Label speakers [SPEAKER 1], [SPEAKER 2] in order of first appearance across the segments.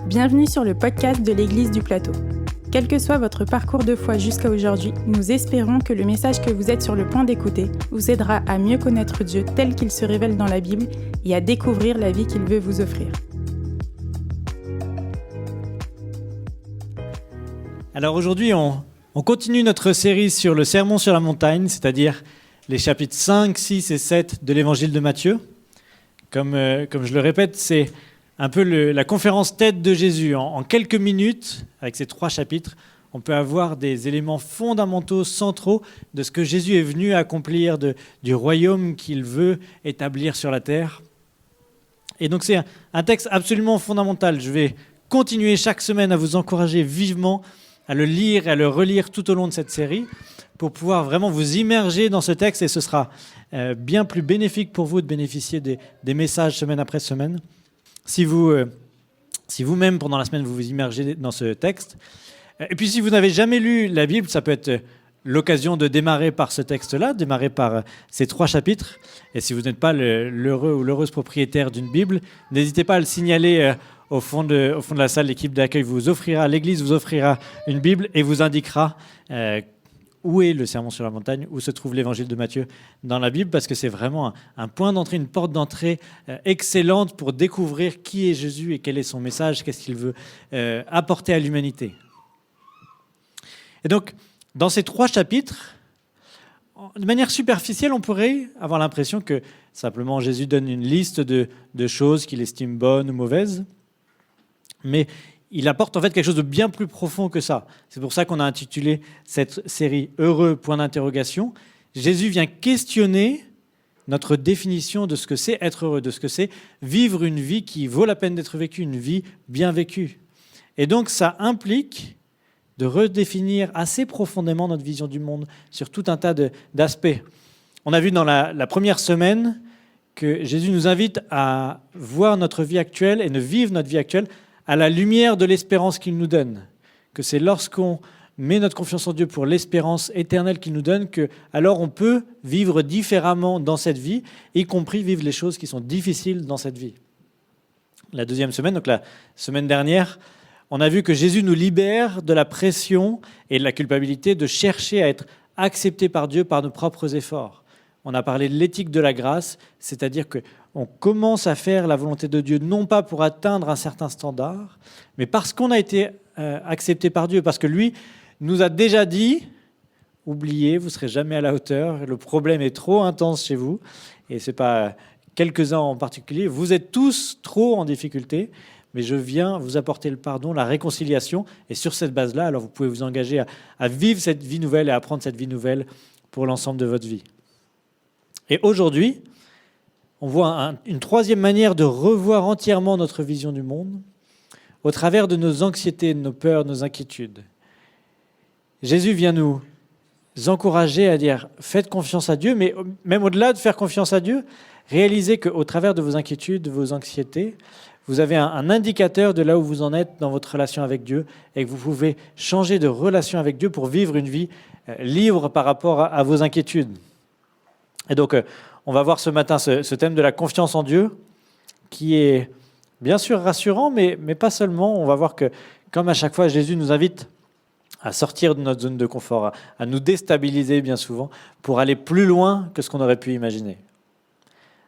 [SPEAKER 1] Bienvenue sur le podcast de l'Église du Plateau. Quel que soit votre parcours de foi jusqu'à aujourd'hui, nous espérons que le message que vous êtes sur le point d'écouter vous aidera à mieux connaître Dieu tel qu'il se révèle dans la Bible et à découvrir la vie qu'il veut vous offrir.
[SPEAKER 2] Alors aujourd'hui, on continue notre série sur le Sermon sur la montagne, c'est-à-dire les chapitres 5, 6 et 7 de l'Évangile de Matthieu. Comme je le répète, c'est un peu la conférence TED de Jésus. En quelques minutes, avec ces 3 chapitres, on peut avoir des éléments fondamentaux, centraux de ce que Jésus est venu accomplir, du royaume qu'il veut établir sur la terre. Et donc c'est un texte absolument fondamental. Je vais continuer chaque semaine à vous encourager vivement à le lire et à le relire tout au long de cette série pour pouvoir vraiment vous immerger dans ce texte, et ce sera bien plus bénéfique pour vous de bénéficier des messages semaine après semaine. Si vous-même, pendant la semaine, vous vous immergez dans ce texte. Et puis, si vous n'avez jamais lu la Bible, ça peut être l'occasion de démarrer par ce texte-là, démarrer par ces 3 chapitres. Et si vous n'êtes pas l'heureux ou l'heureuse propriétaire d'une Bible, n'hésitez pas à le signaler au fond de la salle. L'équipe d'accueil l'église vous offrira une Bible et vous indiquera où est le Sermon sur la montagne, où se trouve l'Évangile de Matthieu dans la Bible, parce que c'est vraiment un point d'entrée, une porte d'entrée excellente pour découvrir qui est Jésus et quel est son message, qu'est-ce qu'il veut apporter à l'humanité. Et donc, dans ces 3 chapitres, de manière superficielle, on pourrait avoir l'impression que simplement Jésus donne une liste de choses qu'il estime bonnes ou mauvaises, mais il apporte en fait quelque chose de bien plus profond que ça. C'est pour ça qu'on a intitulé cette série « Heureux ?» Jésus vient questionner notre définition de ce que c'est être heureux, de ce que c'est vivre une vie qui vaut la peine d'être vécue, une vie bien vécue. Et donc ça implique de redéfinir assez profondément notre vision du monde sur tout un tas d'aspects. On a vu dans la première semaine que Jésus nous invite à voir notre vie actuelle et de vivre notre vie actuelle à la lumière de l'espérance qu'il nous donne, que c'est lorsqu'on met notre confiance en Dieu pour l'espérance éternelle qu'il nous donne, que alors on peut vivre différemment dans cette vie, y compris vivre les choses qui sont difficiles dans cette vie. La deuxième semaine, donc la semaine dernière, on a vu que Jésus nous libère de la pression et de la culpabilité de chercher à être accepté par Dieu par nos propres efforts. On a parlé de l'éthique de la grâce, c'est-à-dire qu'on commence à faire la volonté de Dieu, non pas pour atteindre un certain standard, mais parce qu'on a été accepté par Dieu, parce que lui nous a déjà dit « Oubliez, vous ne serez jamais à la hauteur, le problème est trop intense chez vous, et ce n'est pas quelques-uns en particulier, vous êtes tous trop en difficulté, mais je viens vous apporter le pardon, la réconciliation, et sur cette base-là, alors vous pouvez vous engager à vivre cette vie nouvelle et à apprendre cette vie nouvelle pour l'ensemble de votre vie. » Et aujourd'hui, on voit une 3e manière de revoir entièrement notre vision du monde au travers de nos anxiétés, de nos peurs, de nos inquiétudes. Jésus vient nous encourager à dire « faites confiance à Dieu », mais même au-delà de faire confiance à Dieu, réalisez qu'au travers de vos inquiétudes, de vos anxiétés, vous avez un indicateur de là où vous en êtes dans votre relation avec Dieu et que vous pouvez changer de relation avec Dieu pour vivre une vie libre par rapport à vos inquiétudes. Et donc, on va voir ce matin ce thème de la confiance en Dieu, qui est bien sûr rassurant, mais pas seulement. On va voir que, comme à chaque fois, Jésus nous invite à sortir de notre zone de confort, à nous déstabiliser bien souvent, pour aller plus loin que ce qu'on aurait pu imaginer.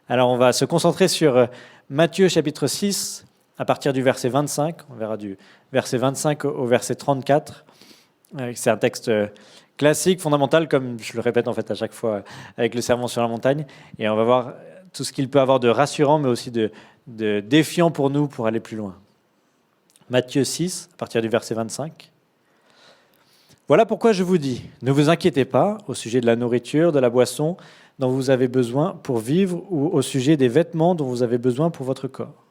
[SPEAKER 2] Alors, on va se concentrer sur Matthieu chapitre 6, à partir du verset 25. On verra du verset 25 au verset 34. C'est un texte classique, fondamental, comme je le répète en fait à chaque fois avec le Sermon sur la montagne. Et on va voir tout ce qu'il peut avoir de rassurant, mais aussi de défiant pour nous pour aller plus loin. Matthieu 6, à partir du verset 25. Voilà pourquoi je vous dis, ne vous inquiétez pas au sujet de la nourriture, de la boisson dont vous avez besoin pour vivre ou au sujet des vêtements dont vous avez besoin pour votre corps.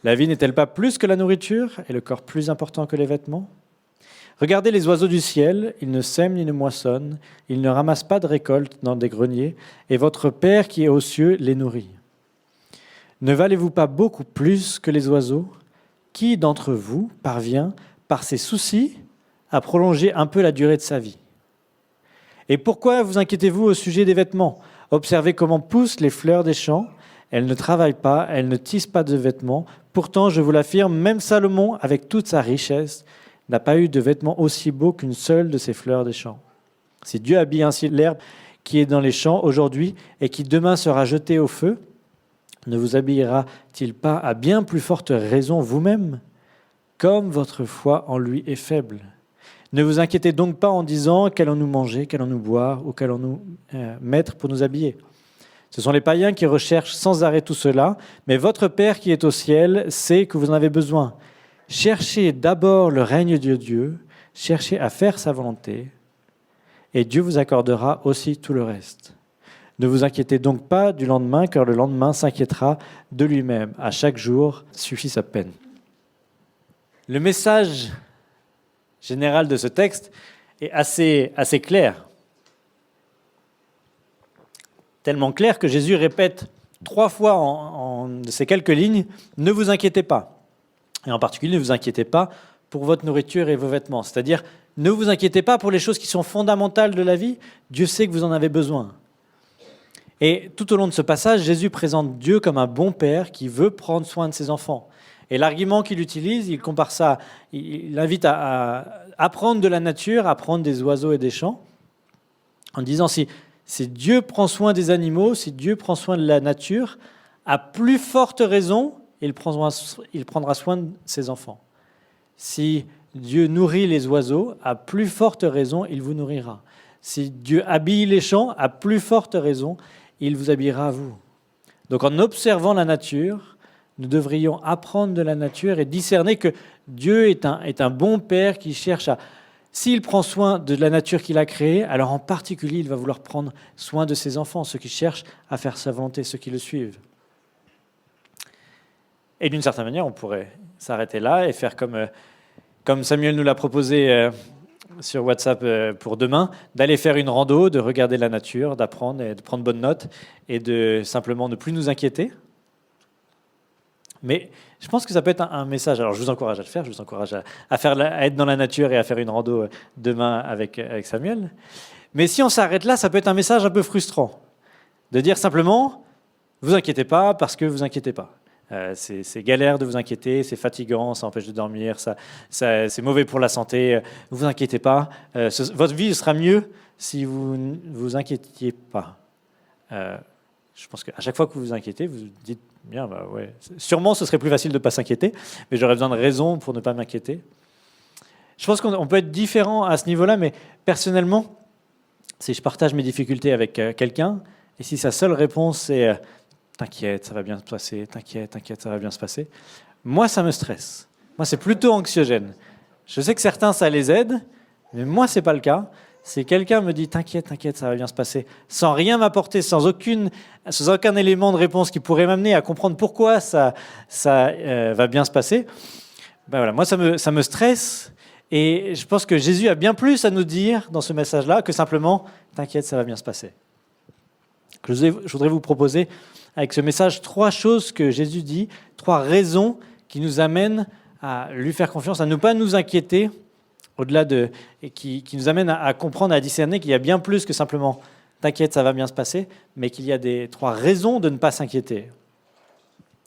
[SPEAKER 2] La vie n'est-elle pas plus que la nourriture et le corps plus important que les vêtements ? Regardez les oiseaux du ciel, ils ne sèment ni ne moissonnent, ils ne ramassent pas de récolte dans des greniers, et votre Père qui est aux cieux les nourrit. Ne valez-vous pas beaucoup plus que les oiseaux ? Qui d'entre vous parvient, par ses soucis, à prolonger un peu la durée de sa vie ? Et pourquoi vous inquiétez-vous au sujet des vêtements ? Observez comment poussent les fleurs des champs, Elle ne travaille pas, elle ne tisse pas de vêtements. Pourtant, je vous l'affirme, même Salomon, avec toute sa richesse, n'a pas eu de vêtements aussi beaux qu'une seule de ces fleurs des champs. Si Dieu habille ainsi l'herbe qui est dans les champs aujourd'hui et qui demain sera jetée au feu, ne vous habillera-t-il pas à bien plus forte raison vous-même, comme votre foi en lui est faible ? Ne vous inquiétez donc pas en disant « Qu'allons-nous manger, qu'allons-nous boire ou qu'allons-nous mettre pour nous habiller ?» Ce sont les païens qui recherchent sans arrêt tout cela, mais votre Père qui est au ciel sait que vous en avez besoin. Cherchez d'abord le règne de Dieu, cherchez à faire sa volonté, et Dieu vous accordera aussi tout le reste. Ne vous inquiétez donc pas du lendemain, car le lendemain s'inquiétera de lui-même. À chaque jour suffit sa peine. Le message général de ce texte est assez clair. Tellement clair que Jésus répète 3 fois en ces quelques lignes « Ne vous inquiétez pas ». Et en particulier, ne vous inquiétez pas pour votre nourriture et vos vêtements. C'est-à-dire, ne vous inquiétez pas pour les choses qui sont fondamentales de la vie. Dieu sait que vous en avez besoin. Et tout au long de ce passage, Jésus présente Dieu comme un bon père qui veut prendre soin de ses enfants. Et l'argument qu'il utilise, il compare ça, il invite à apprendre de la nature, à apprendre des oiseaux et des champs, en disant si Dieu prend soin des animaux, si Dieu prend soin de la nature, à plus forte raison, il prendra soin de ses enfants. Si Dieu nourrit les oiseaux, à plus forte raison, il vous nourrira. Si Dieu habille les champs, à plus forte raison, il vous habillera à vous. Donc en observant la nature, nous devrions apprendre de la nature et discerner que Dieu est un bon père qui cherche à... S'il prend soin de la nature qu'il a créée, alors en particulier, il va vouloir prendre soin de ses enfants, ceux qui cherchent à faire sa volonté, ceux qui le suivent. Et d'une certaine manière, on pourrait s'arrêter là et faire comme Samuel nous l'a proposé sur WhatsApp pour demain, d'aller faire une rando, de regarder la nature, d'apprendre et de prendre bonne note et de simplement ne plus nous inquiéter. Mais je pense que ça peut être un message. Alors je vous encourage à le faire, je vous encourage à être dans la nature et à faire une rando demain avec Samuel. Mais si on s'arrête là, ça peut être un message un peu frustrant. De dire simplement, vous inquiétez pas parce que vous inquiétez pas. C'est galère de vous inquiéter, c'est fatigant, ça empêche de dormir, c'est mauvais pour la santé. Ne vous inquiétez pas. Votre vie sera mieux si vous ne vous inquiétiez pas. Je pense qu'à chaque fois que vous vous inquiétez, vous dites bien, bah ouais. Sûrement ce serait plus facile de ne pas s'inquiéter, mais j'aurais besoin de raisons pour ne pas m'inquiéter. Je pense qu'on peut être différent à ce niveau-là, mais personnellement, si je partage mes difficultés avec quelqu'un, et si sa seule réponse c'est t'inquiète, ça va bien se passer, t'inquiète, ça va bien se passer, moi ça me stresse. Moi c'est plutôt anxiogène. Je sais que certains ça les aide, mais moi c'est pas le cas. Si quelqu'un me dit t'inquiète, ça va bien se passer, sans rien m'apporter, sans aucun élément de réponse qui pourrait m'amener à comprendre pourquoi ça va bien se passer, ben voilà, moi ça me stresse. Et je pense que Jésus a bien plus à nous dire dans ce message-là que simplement t'inquiète, ça va bien se passer. Je voudrais vous proposer avec ce message 3 choses que Jésus dit, 3 raisons qui nous amènent à lui faire confiance, à ne pas nous inquiéter, au-delà et qui nous amène à comprendre, à discerner qu'il y a bien plus que simplement « t'inquiète, ça va bien se passer », mais qu'il y a 3 raisons de ne pas s'inquiéter.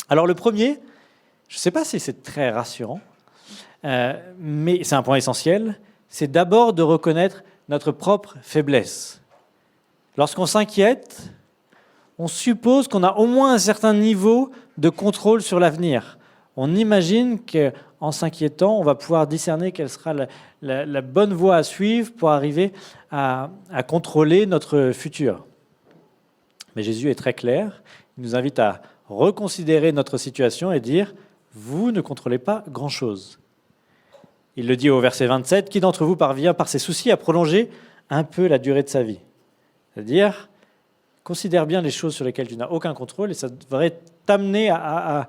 [SPEAKER 2] Alors le premier, je ne sais pas si c'est très rassurant, mais c'est un point essentiel, c'est d'abord de reconnaître notre propre faiblesse. Lorsqu'on s'inquiète, on suppose qu'on a au moins un certain niveau de contrôle sur l'avenir. On imagine qu'en s'inquiétant, on va pouvoir discerner quelle sera la bonne voie à suivre pour arriver à contrôler notre futur. Mais Jésus est très clair. Il nous invite à reconsidérer notre situation et dire « Vous ne contrôlez pas grand-chose ». Il le dit au verset 27, « Qui d'entre vous parvient par ses soucis à prolonger un peu la durée de sa vie ?» C'est-à-dire, considère bien les choses sur lesquelles tu n'as aucun contrôle et ça devrait t'amener à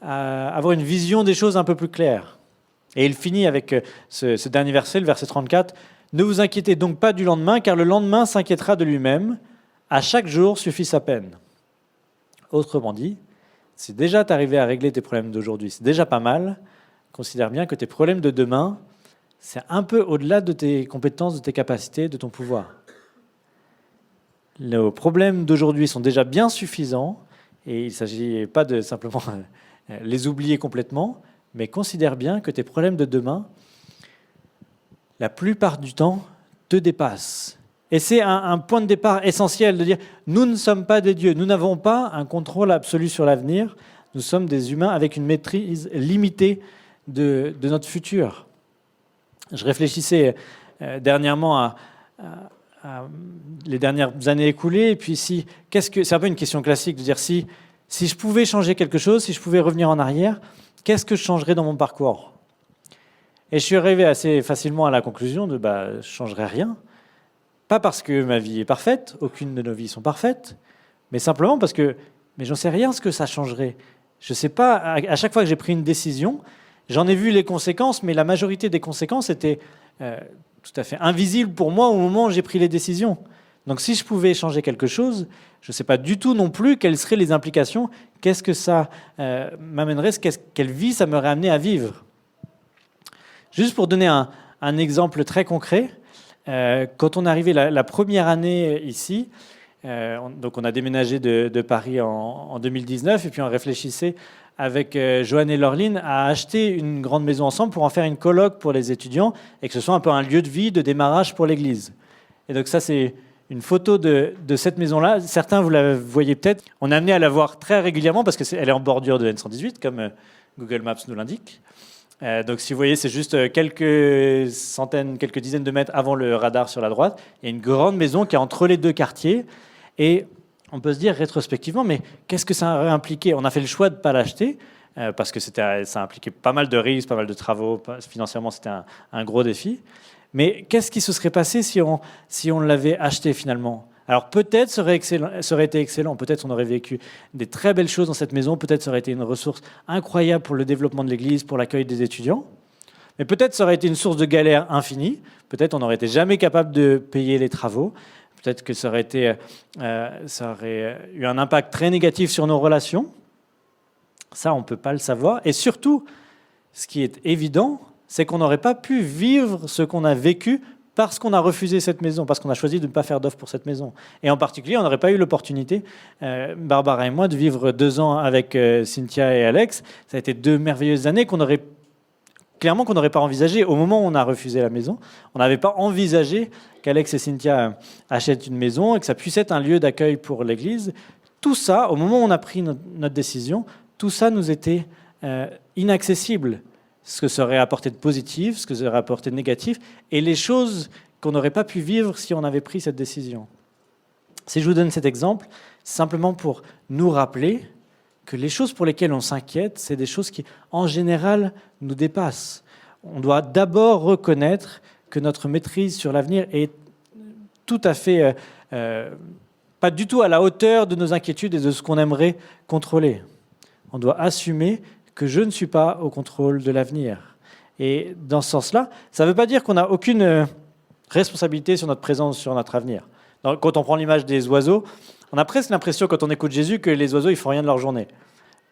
[SPEAKER 2] avoir une vision des choses un peu plus claire. Et il finit avec ce dernier verset, le verset 34. « Ne vous inquiétez donc pas du lendemain, car le lendemain s'inquiétera de lui-même. À chaque jour suffit sa peine. » Autrement dit, si déjà tu arrivé à régler tes problèmes d'aujourd'hui, c'est déjà pas mal. Considère bien que tes problèmes de demain, c'est un peu au-delà de tes compétences, de tes capacités, de ton pouvoir. Les problèmes d'aujourd'hui sont déjà bien suffisants. Et il ne s'agit pas de simplement les oublier complètement, mais considère bien que tes problèmes de demain, la plupart du temps, te dépassent. Et c'est un point de départ essentiel de dire, nous ne sommes pas des dieux, nous n'avons pas un contrôle absolu sur l'avenir, nous sommes des humains avec une maîtrise limitée de notre futur. Je réfléchissais dernièrement à les dernières années écoulées, et puis c'est un peu une question classique de dire si je pouvais changer quelque chose, si je pouvais revenir en arrière, qu'est-ce que je changerais dans mon parcours? Et je suis arrivé assez facilement à la conclusion de je ne changerais rien. Pas parce que ma vie est parfaite, aucune de nos vies sont parfaites, mais simplement parce que j'en sais rien ce que ça changerait. Je ne sais pas, à chaque fois que j'ai pris une décision, j'en ai vu les conséquences, mais la majorité des conséquences étaient tout à fait invisibles pour moi au moment où j'ai pris les décisions. Donc si je pouvais changer quelque chose, je ne sais pas du tout non plus quelles seraient les implications, qu'est-ce que ça m'amènerait, quelle vie ça m'aurait amené à vivre. Juste pour donner un exemple très concret, quand on est arrivé la première année ici, donc on a déménagé de Paris en 2019, et puis on réfléchissait avec Joanne et Laureline à acheter une grande maison ensemble pour en faire une coloc pour les étudiants, et que ce soit un peu un lieu de vie, de démarrage pour l'église. Et donc ça, c'est une photo de cette maison-là. Certains, vous la voyez peut-être. On est amené à la voir très régulièrement parce qu'elle est en bordure de N118, comme Google Maps nous l'indique. Donc si vous voyez, c'est juste quelques centaines, quelques dizaines de mètres avant le radar sur la droite. Il y a une grande maison qui est entre les deux quartiers. Et on peut se dire rétrospectivement, mais qu'est-ce que ça aurait impliqué? On a fait le choix de ne pas l'acheter parce que ça impliquait pas mal de risques, pas mal de travaux. Financièrement, c'était un gros défi. Mais qu'est-ce qui se serait passé si on l'avait acheté finalement? Alors peut-être ça aurait été excellent, peut-être on aurait vécu des très belles choses dans cette maison, peut-être ça aurait été une ressource incroyable pour le développement de l'Église, pour l'accueil des étudiants, mais peut-être ça aurait été une source de galère infinie, peut-être on n'aurait été jamais capable de payer les travaux, peut-être que ça aurait eu un impact très négatif sur nos relations. Ça, on ne peut pas le savoir. Et surtout, ce qui est évident, c'est qu'on n'aurait pas pu vivre ce qu'on a vécu parce qu'on a refusé cette maison, parce qu'on a choisi de ne pas faire d'offre pour cette maison. Et en particulier, on n'aurait pas eu l'opportunité, Barbara et moi, de vivre 2 ans avec Cynthia et Alex. Ça a été 2 merveilleuses années qu'on n'aurait pas envisagées au moment où on a refusé la maison. On n'avait pas envisagé qu'Alex et Cynthia achètent une maison et que ça puisse être un lieu d'accueil pour l'Église. Tout ça, au moment où on a pris notre décision, tout ça nous était inaccessible. Ce que ça aurait apporté de positif, ce que ça aurait apporté de négatif, et les choses qu'on n'aurait pas pu vivre si on avait pris cette décision. Si je vous donne cet exemple, c'est simplement pour nous rappeler que les choses pour lesquelles on s'inquiète, c'est des choses qui, en général, nous dépassent. On doit d'abord reconnaître que notre maîtrise sur l'avenir est tout à fait pas du tout à la hauteur de nos inquiétudes et de ce qu'on aimerait contrôler. On doit assumer que je ne suis pas au contrôle de l'avenir. Et dans ce sens-là, ça ne veut pas dire qu'on n'a aucune responsabilité sur notre présence, sur notre avenir. Quand on prend l'image des oiseaux, on a presque l'impression, quand on écoute Jésus, que les oiseaux, ils ne font rien de leur journée.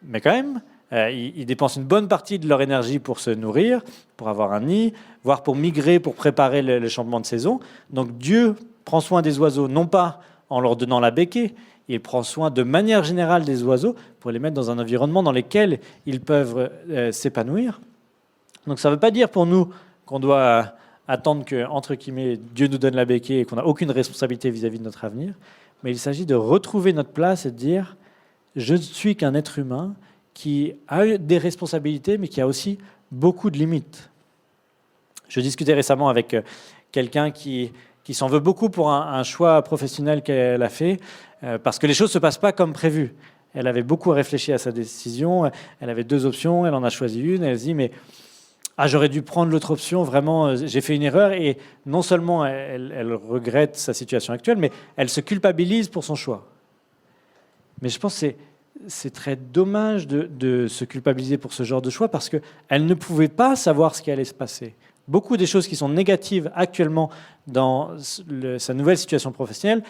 [SPEAKER 2] Mais quand même, ils dépensent une bonne partie de leur énergie pour se nourrir, pour avoir un nid, voire pour migrer, pour préparer le changement de saison. Donc Dieu prend soin des oiseaux, non pas en leur donnant la béquille, il prend soin de manière générale des oiseaux pour les mettre dans un environnement dans lequel ils peuvent s'épanouir. Donc ça ne veut pas dire pour nous qu'on doit attendre que, entre guillemets, Dieu nous donne la béquille et qu'on n'a aucune responsabilité vis-à-vis de notre avenir, mais il s'agit de retrouver notre place et de dire « je ne suis qu'un être humain qui a des responsabilités, mais qui a aussi beaucoup de limites ». Je discutais récemment avec quelqu'un qui s'en veut beaucoup pour un choix professionnel qu'elle a fait, parce que les choses ne se passent pas comme prévu. Elle avait beaucoup réfléchi à sa décision, elle avait 2 options, elle en a choisi une, elle se dit « mais j'aurais dû prendre l'autre option, vraiment, j'ai fait une erreur ». Et non seulement elle regrette sa situation actuelle, mais elle se culpabilise pour son choix. Mais je pense que c'est très dommage de se culpabiliser pour ce genre de choix, parce qu'elle ne pouvait pas savoir ce qui allait se passer. Beaucoup des choses qui sont négatives actuellement dans sa nouvelle situation professionnelle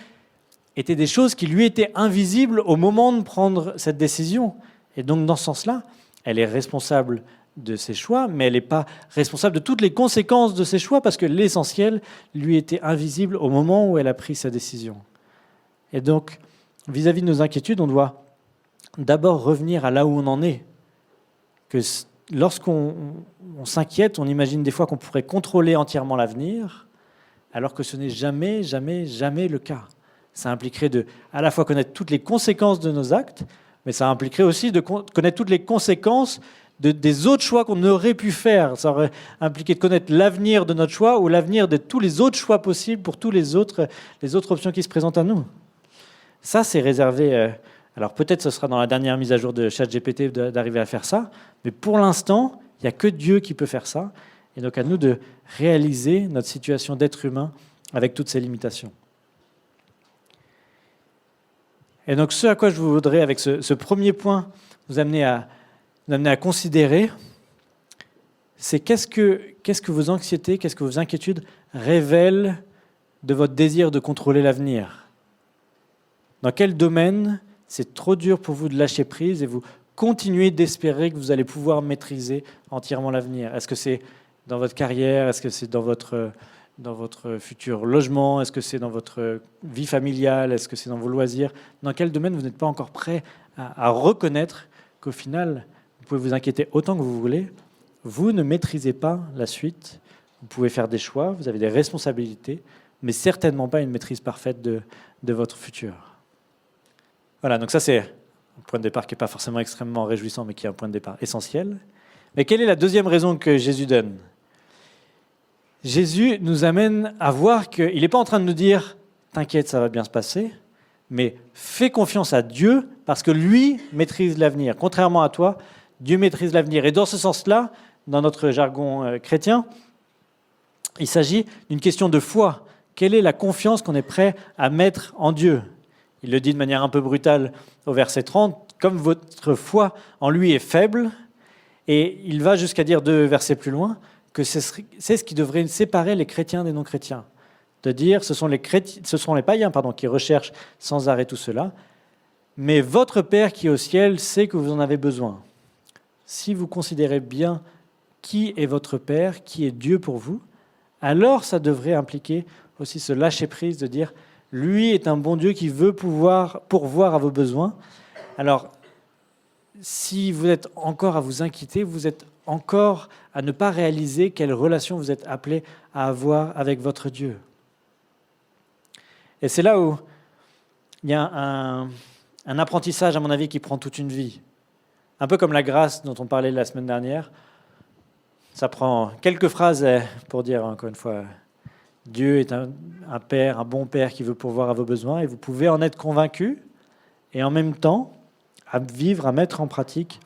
[SPEAKER 2] étaient des choses qui lui étaient invisibles au moment de prendre cette décision. Et donc, dans ce sens-là, elle est responsable de ses choix, mais elle n'est pas responsable de toutes les conséquences de ses choix, parce que l'essentiel lui était invisible au moment où elle a pris sa décision. Et donc, vis-à-vis de nos inquiétudes, on doit d'abord revenir à là où on en est. Que lorsqu'on s'inquiète, on imagine des fois qu'on pourrait contrôler entièrement l'avenir, alors que ce n'est jamais, jamais, jamais le cas. Ça impliquerait de à la fois connaître toutes les conséquences de nos actes, mais ça impliquerait aussi de connaître toutes les conséquences des autres choix qu'on aurait pu faire. Ça aurait impliqué de connaître l'avenir de notre choix ou l'avenir de tous les autres choix possibles pour toutes les autres options qui se présentent à nous. Ça, c'est réservé. Alors peut-être ce sera dans la dernière mise à jour de ChatGPT d'arriver à faire ça, mais pour l'instant, il n'y a que Dieu qui peut faire ça. Et donc à nous de réaliser notre situation d'être humain avec toutes ses limitations. Et donc ce à quoi je voudrais, avec ce premier point, vous amener à considérer, c'est qu'est-ce que vos anxiétés, qu'est-ce que vos inquiétudes révèlent de votre désir de contrôler l'avenir. Dans quel domaine c'est trop dur pour vous de lâcher prise et vous continuez d'espérer que vous allez pouvoir maîtriser entièrement l'avenir? Est-ce que c'est dans votre carrière? Est-ce que c'est dans votre futur logement? Est-ce que c'est dans votre vie familiale? Est-ce que c'est dans vos loisirs? Dans quel domaine vous n'êtes pas encore prêt à reconnaître qu'au final, vous pouvez vous inquiéter autant que vous voulez, vous ne maîtrisez pas la suite, vous pouvez faire des choix, vous avez des responsabilités, mais certainement pas une maîtrise parfaite de votre futur. Voilà, donc ça c'est un point de départ qui n'est pas forcément extrêmement réjouissant, mais qui est un point de départ essentiel. Mais quelle est la deuxième raison que Jésus donne ? Jésus nous amène à voir qu'il n'est pas en train de nous dire « t'inquiète, ça va bien se passer », mais fais confiance à Dieu parce que lui maîtrise l'avenir. Contrairement à toi, Dieu maîtrise l'avenir. Et dans ce sens-là, dans notre jargon chrétien, il s'agit d'une question de foi. Quelle est la confiance qu'on est prêt à mettre en Dieu ? Il le dit de manière un peu brutale au verset 30, « Comme votre foi en lui est faible », et il va jusqu'à dire 2 versets plus loin, que c'est ce qui devrait séparer les chrétiens des non-chrétiens. De dire, ce sont les païens qui recherchent sans arrêt tout cela, mais votre Père qui est au ciel sait que vous en avez besoin. Si vous considérez bien qui est votre Père, qui est Dieu pour vous, alors ça devrait impliquer aussi ce lâcher-prise de dire « Lui est un bon Dieu qui veut pouvoir pourvoir à vos besoins ». Alors, si vous êtes encore à vous inquiéter, vous êtes encore à ne pas réaliser quelle relation vous êtes appelé à avoir avec votre Dieu. Et c'est là où il y a un apprentissage, à mon avis, qui prend toute une vie. Un peu comme la grâce dont on parlait la semaine dernière. Ça prend quelques phrases pour dire, encore une fois, Dieu est un Père, un bon Père qui veut pourvoir à vos besoins, et vous pouvez en être convaincu, et en même temps, à vivre, à mettre en pratique.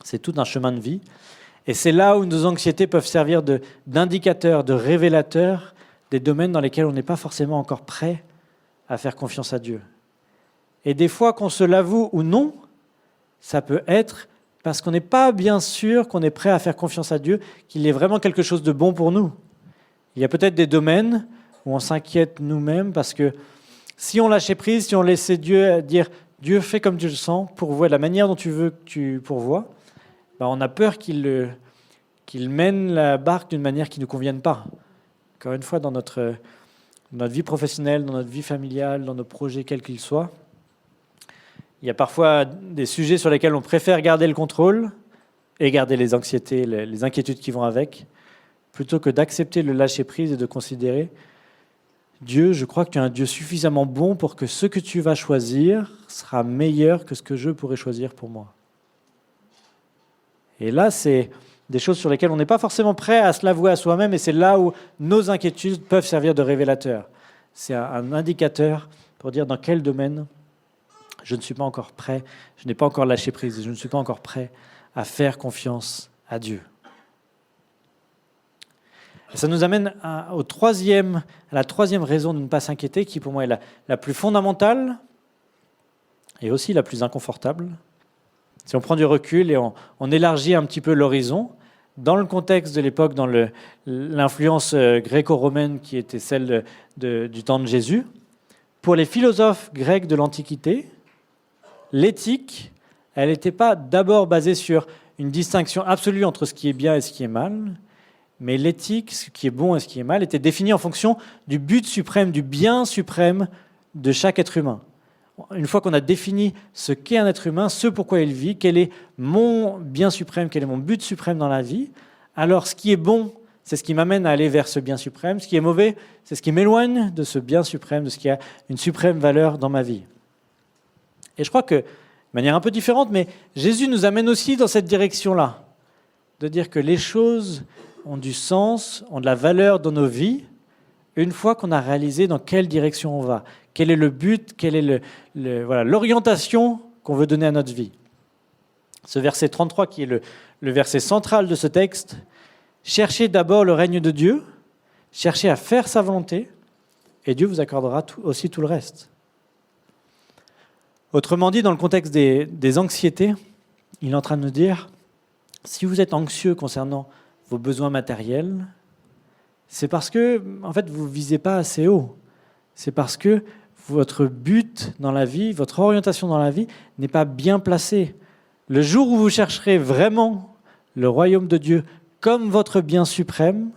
[SPEAKER 2] C'est tout un chemin de vie. Et c'est là où nos anxiétés peuvent servir d'indicateurs, de révélateurs des domaines dans lesquels on n'est pas forcément encore prêt à faire confiance à Dieu. Et des fois, qu'on se l'avoue ou non, ça peut être parce qu'on n'est pas bien sûr qu'on est prêt à faire confiance à Dieu, qu'il est vraiment quelque chose de bon pour nous. Il y a peut-être des domaines où on s'inquiète nous-mêmes parce que si on lâchait prise, si on laissait Dieu dire « Dieu fait comme tu le sens, pourvois de la manière dont tu veux que tu pourvoies », on a peur qu'il mène la barque d'une manière qui ne nous convienne pas. Encore une fois, dans notre vie professionnelle, dans notre vie familiale, dans nos projets, quels qu'ils soient, il y a parfois des sujets sur lesquels on préfère garder le contrôle et garder les anxiétés, les inquiétudes qui vont avec, plutôt que d'accepter le lâcher-prise et de considérer Dieu, je crois que tu es un Dieu suffisamment bon pour que ce que tu vas choisir sera meilleur que ce que je pourrais choisir pour moi. Et là, c'est des choses sur lesquelles on n'est pas forcément prêt à se l'avouer à soi-même, et c'est là où nos inquiétudes peuvent servir de révélateur. C'est un indicateur pour dire dans quel domaine je ne suis pas encore prêt, je n'ai pas encore lâché prise, je ne suis pas encore prêt à faire confiance à Dieu. Et ça nous amène à la troisième raison de ne pas s'inquiéter, qui pour moi est la plus fondamentale et aussi la plus inconfortable. Si on prend du recul et on élargit un petit peu l'horizon, dans le contexte de l'époque, dans l'influence gréco-romaine qui était celle du temps de Jésus, pour les philosophes grecs de l'Antiquité, l'éthique, elle n'était pas d'abord basée sur une distinction absolue entre ce qui est bien et ce qui est mal, mais l'éthique, ce qui est bon et ce qui est mal, était définie en fonction du but suprême, du bien suprême de chaque être humain. une fois qu'on a défini ce qu'est un être humain, ce pourquoi il vit, quel est mon bien suprême, quel est mon but suprême dans la vie, alors ce qui est bon, c'est ce qui m'amène à aller vers ce bien suprême. Ce qui est mauvais, c'est ce qui m'éloigne de ce bien suprême, de ce qui a une suprême valeur dans ma vie. Et je crois que, de manière un peu différente, mais Jésus nous amène aussi dans cette direction-là, de dire que les choses ont du sens, ont de la valeur dans nos vies, une fois qu'on a réalisé dans quelle direction on va, quel est le but, quelle est l'orientation qu'on veut donner à notre vie. Ce verset 33, qui est le verset central de ce texte, cherchez d'abord le règne de Dieu, cherchez à faire sa volonté, et Dieu vous accordera aussi tout le reste. Autrement dit, dans le contexte des anxiétés, il est en train de nous dire, si vous êtes anxieux concernant vos besoins matériels, c'est parce que en fait, vous ne visez pas assez haut. C'est parce que votre but dans la vie, votre orientation dans la vie n'est pas bien placée. Le jour où vous chercherez vraiment le royaume de Dieu comme votre bien suprême,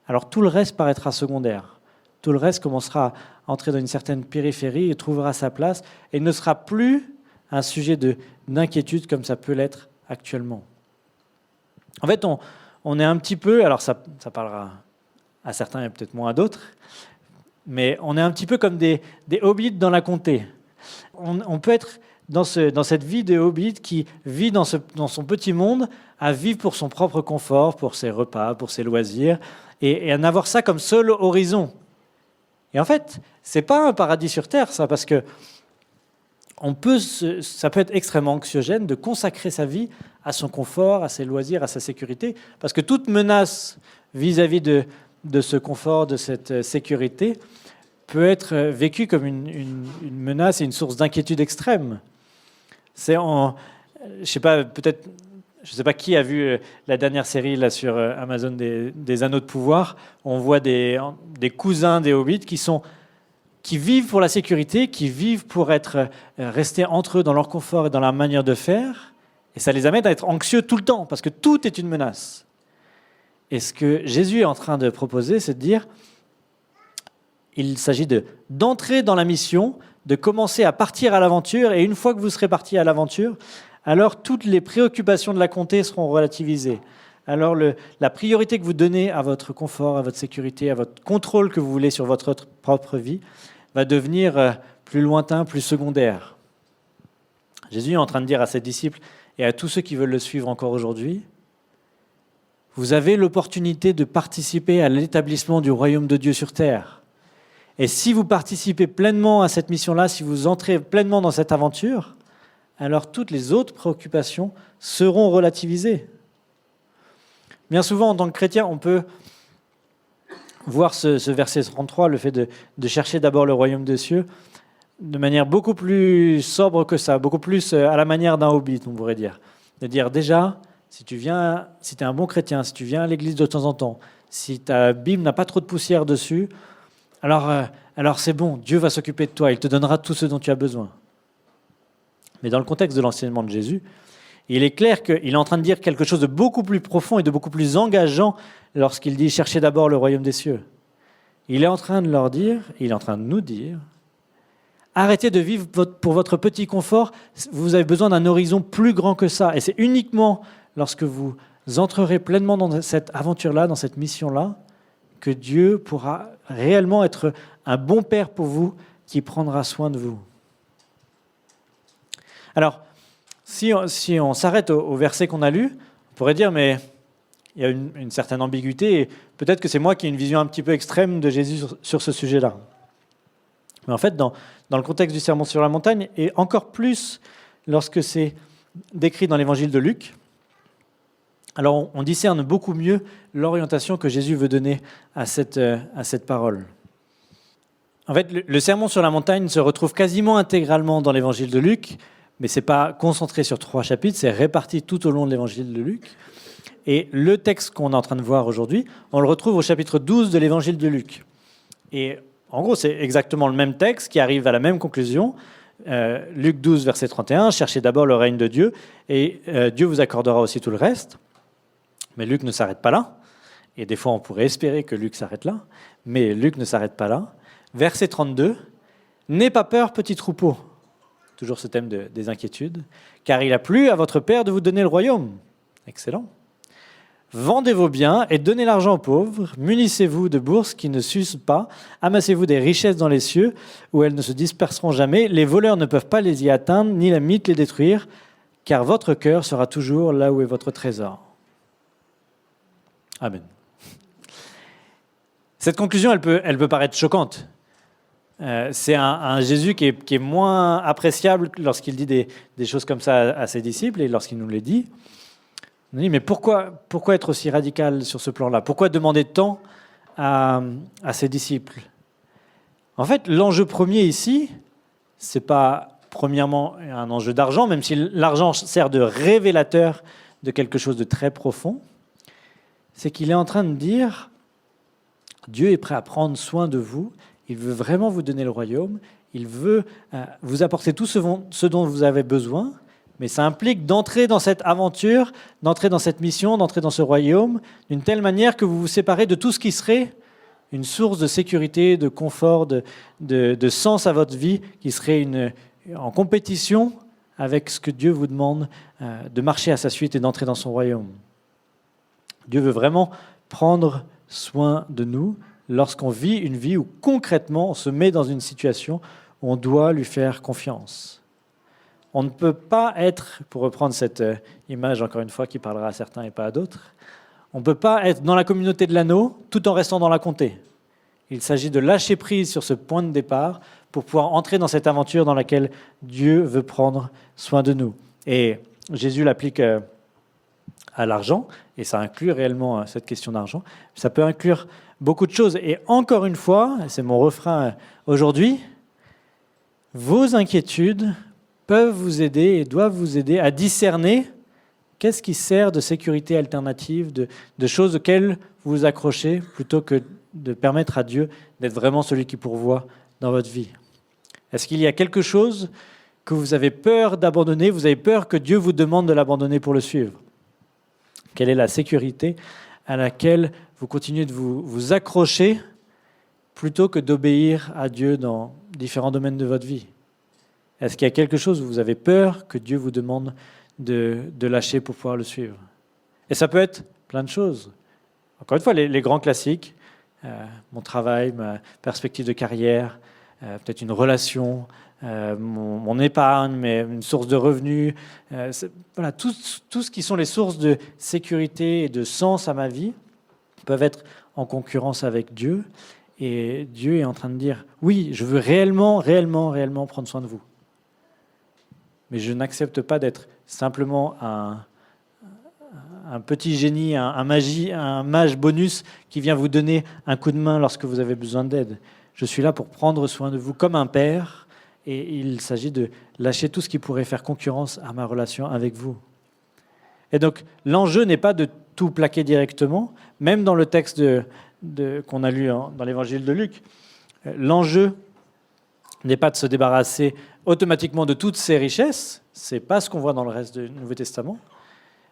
[SPEAKER 2] alors tout le reste paraîtra secondaire. Tout le reste commencera à entrer dans une certaine périphérie et trouvera sa place et ne sera plus un sujet d'inquiétude comme ça peut l'être actuellement. En fait, on est un petit peu, alors ça parlera à certains et peut-être moins à d'autres, mais on est un petit peu comme des hobbits dans la comté. On peut être dans cette vie de hobbit qui vit dans son petit monde, à vivre pour son propre confort, pour ses repas, pour ses loisirs, et à n'avoir ça comme seul horizon. Et en fait, ce n'est pas un paradis sur terre, ça, parce que ça peut être extrêmement anxiogène de consacrer sa vie à son confort, à ses loisirs, à sa sécurité, parce que toute menace vis-à-vis de ce confort, de cette sécurité, peut être vécue comme une menace et une source d'inquiétude extrême. Je sais pas qui a vu la dernière série là sur Amazon des Anneaux de pouvoir. On voit des cousins des hobbits qui vivent pour la sécurité, qui vivent pour rester entre eux dans leur confort et dans leur manière de faire, et ça les amène à être anxieux tout le temps, parce que tout est une menace. Et ce que Jésus est en train de proposer, c'est de dire, il s'agit d'entrer dans la mission, de commencer à partir à l'aventure, et une fois que vous serez parti à l'aventure, alors toutes les préoccupations de la comté seront relativisées. Alors la priorité que vous donnez à votre confort, à votre sécurité, à votre contrôle que vous voulez sur votre propre vie, va devenir plus lointain, plus secondaire. Jésus est en train de dire à ses disciples et à tous ceux qui veulent le suivre encore aujourd'hui, vous avez l'opportunité de participer à l'établissement du royaume de Dieu sur terre. Et si vous participez pleinement à cette mission-là, si vous entrez pleinement dans cette aventure, alors toutes les autres préoccupations seront relativisées. Bien souvent, en tant que chrétien, on peut voir ce verset 33, le fait de chercher d'abord le royaume des cieux, de manière beaucoup plus sobre que ça, beaucoup plus à la manière d'un hobbit, on pourrait dire. De dire déjà, si tu es un bon chrétien, si tu viens à l'église de temps en temps, si ta Bible n'a pas trop de poussière dessus, alors c'est bon, Dieu va s'occuper de toi, il te donnera tout ce dont tu as besoin. Mais dans le contexte de l'enseignement de Jésus, il est clair qu'il est en train de dire quelque chose de beaucoup plus profond et de beaucoup plus engageant lorsqu'il dit « cherchez d'abord le royaume des cieux ». Il est en train de leur dire, il est en train de nous dire « arrêtez de vivre pour votre petit confort, vous avez besoin d'un horizon plus grand que ça ». Et c'est uniquement lorsque vous entrerez pleinement dans cette aventure-là, dans cette mission-là, que Dieu pourra réellement être un bon père pour vous qui prendra soin de vous. Alors, si on s'arrête au verset qu'on a lu, on pourrait dire, mais il y a une certaine ambiguïté, et peut-être que c'est moi qui ai une vision un petit peu extrême de Jésus sur ce sujet-là. Mais en fait, dans le contexte du Sermon sur la montagne, et encore plus lorsque c'est décrit dans l'évangile de Luc, alors on discerne beaucoup mieux l'orientation que Jésus veut donner à cette parole. En fait, le Sermon sur la montagne se retrouve quasiment intégralement dans l'évangile de Luc, mais ce n'est pas concentré sur 3 chapitres, c'est réparti tout au long de l'évangile de Luc. Et le texte qu'on est en train de voir aujourd'hui, on le retrouve au chapitre 12 de l'évangile de Luc. Et en gros, c'est exactement le même texte qui arrive à la même conclusion. Luc 12, verset 31, « Cherchez d'abord le règne de Dieu, et Dieu vous accordera aussi tout le reste. » Mais Luc ne s'arrête pas là. Et des fois, on pourrait espérer que Luc s'arrête là. Mais Luc ne s'arrête pas là. Verset 32, « N'aie pas peur, petit troupeau. toujours ce thème des inquiétudes. Car il a plu à votre Père de vous donner le royaume. Excellent. Vendez vos biens et donnez l'argent aux pauvres. Munissez-vous de bourses qui ne s'usent pas. Amassez-vous des richesses dans les cieux où elles ne se disperseront jamais. Les voleurs ne peuvent pas les y atteindre, ni la mythe les détruire, car votre cœur sera toujours là où est votre trésor. Amen. Cette conclusion, elle peut paraître choquante. C'est un Jésus qui est moins appréciable lorsqu'il dit des choses comme ça à ses disciples et lorsqu'il nous les dit. On dit, mais pourquoi être aussi radical sur ce plan-là? Pourquoi demander tant à ses disciples? En fait, l'enjeu premier ici, ce n'est pas premièrement un enjeu d'argent, même si l'argent sert de révélateur de quelque chose de très profond. C'est qu'il est en train de dire, Dieu est prêt à prendre soin de vous, il veut vraiment vous donner le royaume, il veut vous apporter tout ce dont vous avez besoin, mais ça implique d'entrer dans cette aventure, d'entrer dans cette mission, d'entrer dans ce royaume, d'une telle manière que vous vous séparez de tout ce qui serait une source de sécurité, de confort, de sens à votre vie, qui serait en compétition avec ce que Dieu vous demande de marcher à sa suite et d'entrer dans son royaume. Dieu veut vraiment prendre soin de nous lorsqu'on vit une vie où concrètement on se met dans une situation où on doit lui faire confiance. On ne peut pas être, pour reprendre cette image encore une fois qui parlera à certains et pas à d'autres, on ne peut pas être dans la communauté de l'anneau tout en restant dans la comté. Il s'agit de lâcher prise sur ce point de départ pour pouvoir entrer dans cette aventure dans laquelle Dieu veut prendre soin de nous. Et Jésus l'applique à l'argent, et ça inclut réellement cette question d'argent. Ça peut inclure beaucoup de choses. Et encore une fois, c'est mon refrain aujourd'hui, vos inquiétudes peuvent vous aider et doivent vous aider à discerner qu'est-ce qui sert de sécurité alternative, de choses auxquelles vous vous accrochez, plutôt que de permettre à Dieu d'être vraiment celui qui pourvoit dans votre vie. Est-ce qu'il y a quelque chose que vous avez peur d'abandonner, vous avez peur que Dieu vous demande de l'abandonner pour le suivre? Quelle est la sécurité à laquelle vous continuez de vous accrocher plutôt que d'obéir à Dieu dans différents domaines de votre vie? Est-ce qu'il y a quelque chose où vous avez peur que Dieu vous demande de lâcher pour pouvoir le suivre? Et ça peut être plein de choses. Encore une fois, les grands classiques, mon travail, ma perspective de carrière, peut-être une relation, mon épargne, mais une source de revenus. Voilà, tout ce qui sont les sources de sécurité et de sens à ma vie peuvent être en concurrence avec Dieu. Et Dieu est en train de dire, oui, je veux réellement prendre soin de vous. Mais je n'accepte pas d'être simplement un petit génie, un mage bonus qui vient vous donner un coup de main lorsque vous avez besoin d'aide. Je suis là pour prendre soin de vous comme un père, et il s'agit de lâcher tout ce qui pourrait faire concurrence à ma relation avec vous. Et donc, l'enjeu n'est pas de tout plaquer directement, même dans le texte qu'on a lu dans l'évangile de Luc. L'enjeu n'est pas de se débarrasser automatiquement de toutes ces richesses, ce n'est pas ce qu'on voit dans le reste du Nouveau Testament,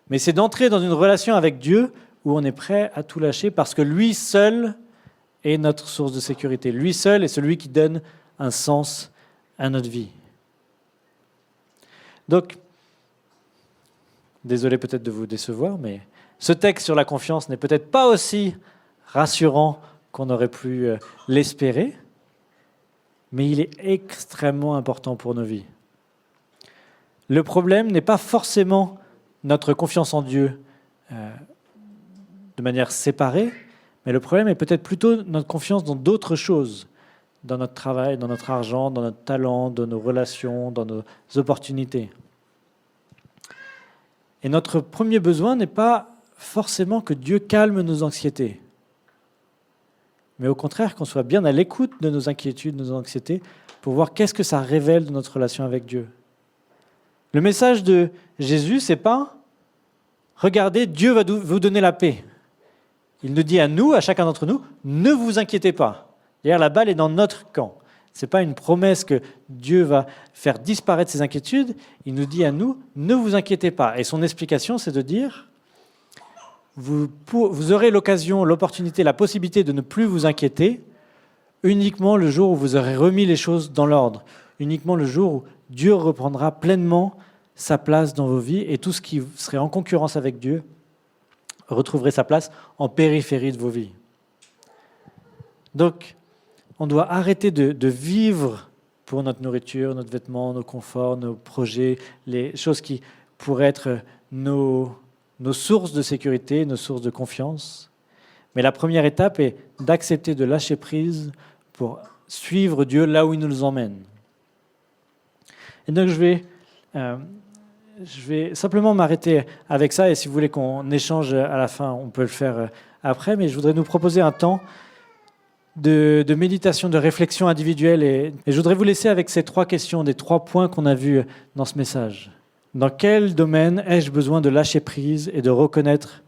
[SPEAKER 2] mais c'est d'entrer dans une relation avec Dieu où on est prêt à tout lâcher parce que lui seul est notre source de sécurité. Lui seul est celui qui donne un sens à notre vie. Donc, désolé peut-être de vous décevoir, mais ce texte sur la confiance n'est peut-être pas aussi rassurant qu'on aurait pu l'espérer, mais il est extrêmement important pour nos vies. Le problème n'est pas forcément notre confiance en Dieu de manière séparée, mais le problème est peut-être plutôt notre confiance dans d'autres choses, dans notre travail, dans notre argent, dans notre talent, dans nos relations, dans nos opportunités. Et notre premier besoin n'est pas forcément que Dieu calme nos anxiétés, mais au contraire qu'on soit bien à l'écoute de nos inquiétudes, de nos anxiétés, pour voir qu'est-ce que ça révèle de notre relation avec Dieu. Le message de Jésus, c'est pas « Regardez, Dieu va vous donner la paix ». Il nous dit à nous, à chacun d'entre nous, « Ne vous inquiétez pas ». D'ailleurs, la balle est dans notre camp. Ce n'est pas une promesse que Dieu va faire disparaître ses inquiétudes. Il nous dit à nous, « Ne vous inquiétez pas ». Et son explication, c'est de dire « Vous aurez l'occasion, l'opportunité, la possibilité de ne plus vous inquiéter uniquement le jour où vous aurez remis les choses dans l'ordre, uniquement le jour où Dieu reprendra pleinement sa place dans vos vies et tout ce qui serait en concurrence avec Dieu retrouverait sa place en périphérie de vos vies. Donc, on doit arrêter de vivre pour notre nourriture, notre vêtement, nos conforts, nos projets, les choses qui pourraient être nos sources de sécurité, nos sources de confiance. Mais la première étape est d'accepter de lâcher prise pour suivre Dieu là où il nous emmène. Et donc je vais simplement m'arrêter avec ça, et si vous voulez qu'on échange à la fin, on peut le faire après, mais je voudrais nous proposer un temps de méditation, de réflexion individuelle, et je voudrais vous laisser avec ces 3 questions, des 3 points qu'on a vus dans ce message. Dans quel domaine ai-je besoin de lâcher prise et de reconnaître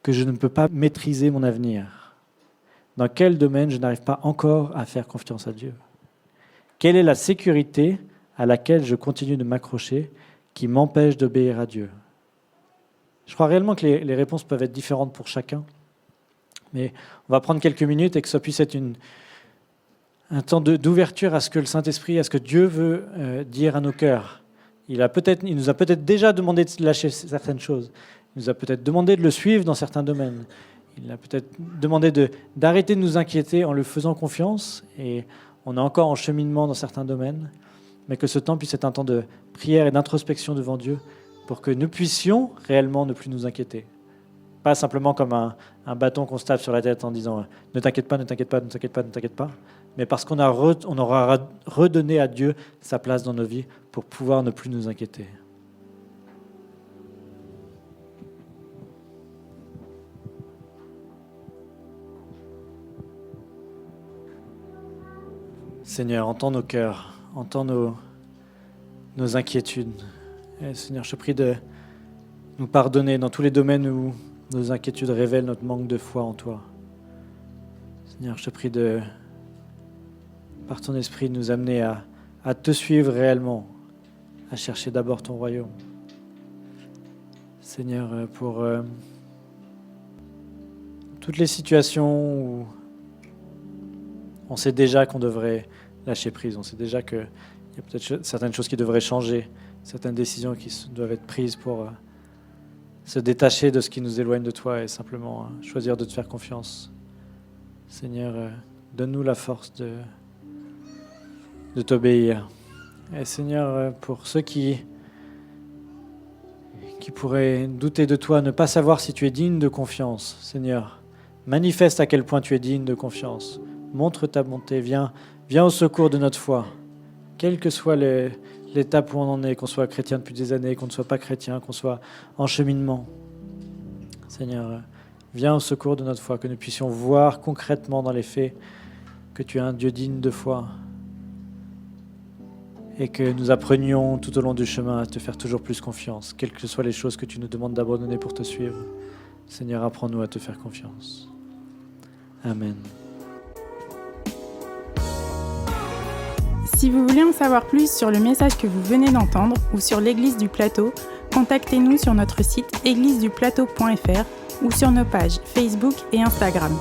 [SPEAKER 2] que je ne peux pas maîtriser mon avenir? Dans quel domaine je n'arrive pas encore à faire confiance à Dieu? Quelle est la sécurité à laquelle je continue de m'accrocher qui m'empêche d'obéir à Dieu? Je crois réellement que les réponses peuvent être différentes pour chacun, mais on va prendre quelques minutes et que ça puisse être un temps d'ouverture à ce que le Saint-Esprit, à ce que Dieu veut dire à nos cœurs. Il nous a peut-être déjà demandé de lâcher certaines choses. Il nous a peut-être demandé de le suivre dans certains domaines. Il a peut-être demandé d'arrêter de nous inquiéter en lui faisant confiance, et on est encore en cheminement dans certains domaines, mais que ce temps puisse être un temps de prière et d'introspection devant Dieu pour que nous puissions réellement ne plus nous inquiéter. Pas simplement comme un bâton qu'on se tape sur la tête en disant « ne t'inquiète pas, ne t'inquiète pas, ne t'inquiète pas, ne t'inquiète pas », mais parce qu'on aura redonné à Dieu sa place dans nos vies pour pouvoir ne plus nous inquiéter. Seigneur, entends nos cœurs, entends nos inquiétudes. Et Seigneur, je te prie de nous pardonner dans tous les domaines où nos inquiétudes révèlent notre manque de foi en toi. Seigneur, je te prie par ton esprit, de nous amener à te suivre réellement, à chercher d'abord ton royaume. Seigneur, pour toutes les situations où on sait déjà qu'on devrait lâcher prise, on sait déjà qu'il y a peut-être certaines choses qui devraient changer, certaines décisions qui doivent être prises pour se détacher de ce qui nous éloigne de toi et simplement choisir de te faire confiance. Seigneur, donne-nous la force de t'obéir. Et Seigneur, pour ceux qui pourraient douter de toi, ne pas savoir si tu es digne de confiance, Seigneur, manifeste à quel point tu es digne de confiance. Montre ta bonté, viens au secours de notre foi, quelle que soit l'étape où on en est, qu'on soit chrétien depuis des années, qu'on ne soit pas chrétien, qu'on soit en cheminement. Seigneur, viens au secours de notre foi, que nous puissions voir concrètement dans les faits que tu es un Dieu digne de foi et que nous apprenions tout au long du chemin à te faire toujours plus confiance, quelles que soient les choses que tu nous demandes d'abandonner pour te suivre. Seigneur, apprends-nous à te faire confiance. Amen.
[SPEAKER 1] Si vous voulez en savoir plus sur le message que vous venez d'entendre ou sur l'Église du Plateau, contactez-nous sur notre site égliseduplateau.fr ou sur nos pages Facebook et Instagram.